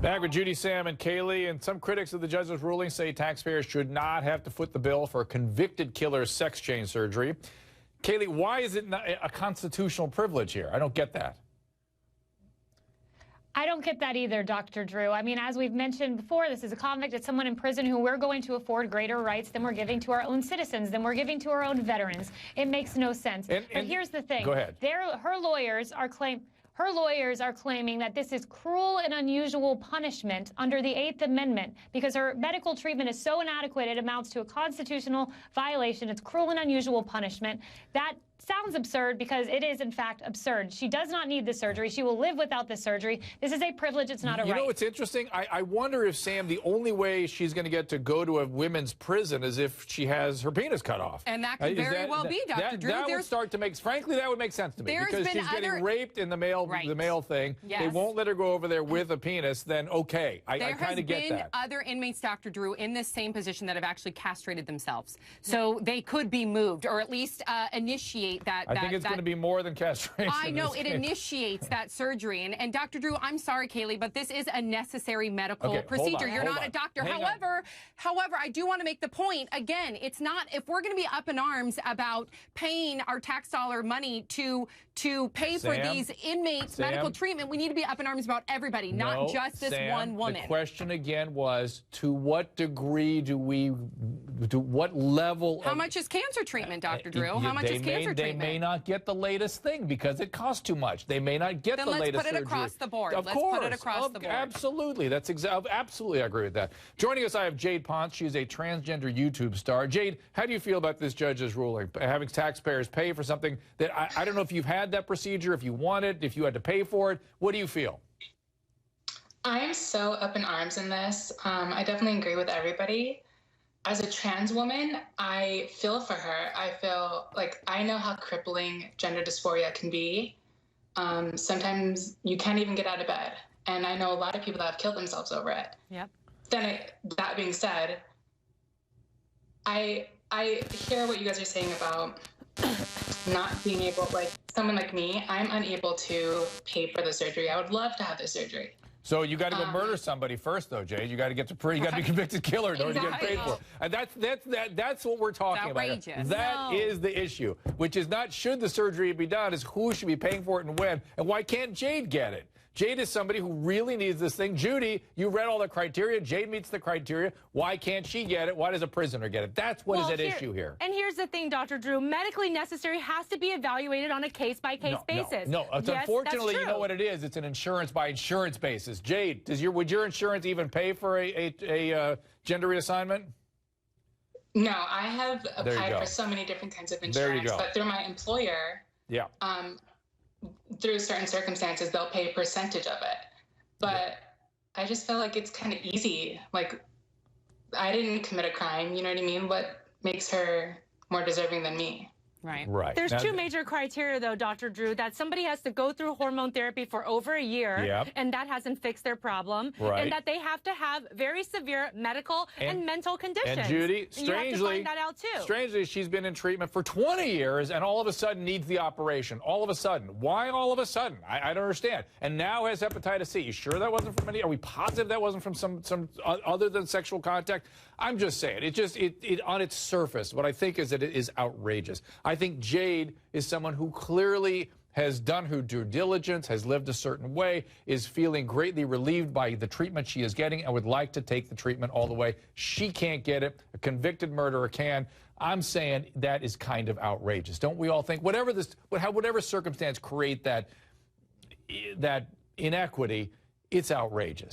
Back with Judy, Sam, and Kaylee, and some critics of the judge's ruling say taxpayers should not have to foot the bill for a convicted killer's sex change surgery. Kaylee, why is it not a constitutional privilege here? I don't get that. I don't get that either, Dr. Drew. I mean, as we've mentioned before, this is a convict. It's someone in prison who we're going to afford greater rights than we're giving to our own citizens, than we're giving to our own veterans. It makes no sense. But here's the thing. Go ahead. Her lawyers are claiming that this is cruel and unusual punishment under the 8th Amendment because her medical treatment is so inadequate it amounts to a constitutional violation. It's cruel and unusual punishment. That sounds absurd because it is, in fact, absurd. She does not need the surgery. She will live without the surgery. This is a privilege. It's not a right. You know what's interesting? I wonder if, Sam, the only way she's going to get to go to a women's prison is if she has her penis cut off. And that could very well be, Dr. Drew. That would start to make, frankly, that would make sense to me. Because she's getting raped in the male thing. Yes. They won't let her go over there with a penis, then okay. I kind of get that. There has been other inmates, Dr. Drew, in this same position that have actually castrated themselves. So they could be moved or at least initiate that. I think it's going to be more than castration. I know, it initiates that surgery. And Dr. Drew, I'm sorry, Kaylee, but this is a necessary medical procedure. You're not a doctor. However, I do want to make the point, again, it's not, if we're going to be up in arms about paying our tax dollar money to pay for these inmates' medical treatment, we need to be up in arms about everybody, not just this one woman. The question again was, to what degree do what level How much is cancer treatment, Dr. Drew? How much is cancer treatment? They may not get the latest thing because it costs too much. They may not get the latest surgery. Then let's put it across the board. Let's put it across the board. Absolutely. That's absolutely, I agree with that. Joining us, I have Jade Ponce. She's a transgender YouTube star. Jade, how do you feel about this judge's ruling, having taxpayers pay for something that I don't know if you've had that procedure, if you want it, if you had to pay for it? What do you feel? I'm so up in arms in this. I definitely agree with everybody. As a trans woman, I feel for her. I feel like I know how crippling gender dysphoria can be. Sometimes you can't even get out of bed. And I know a lot of people that have killed themselves over it. Yep. Then that being said, I hear what you guys are saying about not being able, like someone like me, I'm unable to pay for the surgery. I would love to have the surgery. So you got to go murder somebody first, though, Jade. You got to get to you got to be a convicted killer in order to get paid for it. And that's what we're talking about. That is the issue, which is not should the surgery be done, is who should be paying for it and when, and why can't Jade get it? Jade is somebody who really needs this thing. Judy, you read all the criteria. Jade meets the criteria. Why can't she get it? Why does a prisoner get it? That's what is at issue here. And here's the thing, Dr. Drew. Medically necessary has to be evaluated on a case-by-case basis. No. Yes, unfortunately, you know what it is. It's an insurance-by-insurance basis. Jade, would your insurance even pay for a gender reassignment? No, I have applied for so many different kinds of insurance, but through my employer, through certain circumstances, they'll pay a percentage of it. But I just feel like it's kind of easy. Like, I didn't commit a crime, you know what I mean? What makes her more deserving than me? Right. There's two major criteria, though, Dr. Drew, that somebody has to go through hormone therapy for over a year, and that hasn't fixed their problem, and that they have to have very severe medical and mental conditions. And Judy, strangely, you have to find that out, too. Strangely, she's been in treatment for 20 years and all of a sudden needs the operation. All of a sudden. Why all of a sudden? I don't understand. And now has hepatitis C. You sure that wasn't from any? Are we positive that wasn't from some other than sexual contact? I'm just saying. It on its surface, what I think is that it is outrageous. I think Jade is someone who clearly has done her due diligence, has lived a certain way, is feeling greatly relieved by the treatment she is getting, and would like to take the treatment all the way. She can't get it. A convicted murderer can. I'm saying that is kind of outrageous. Don't we all think? Whatever circumstance create that inequity, it's outrageous.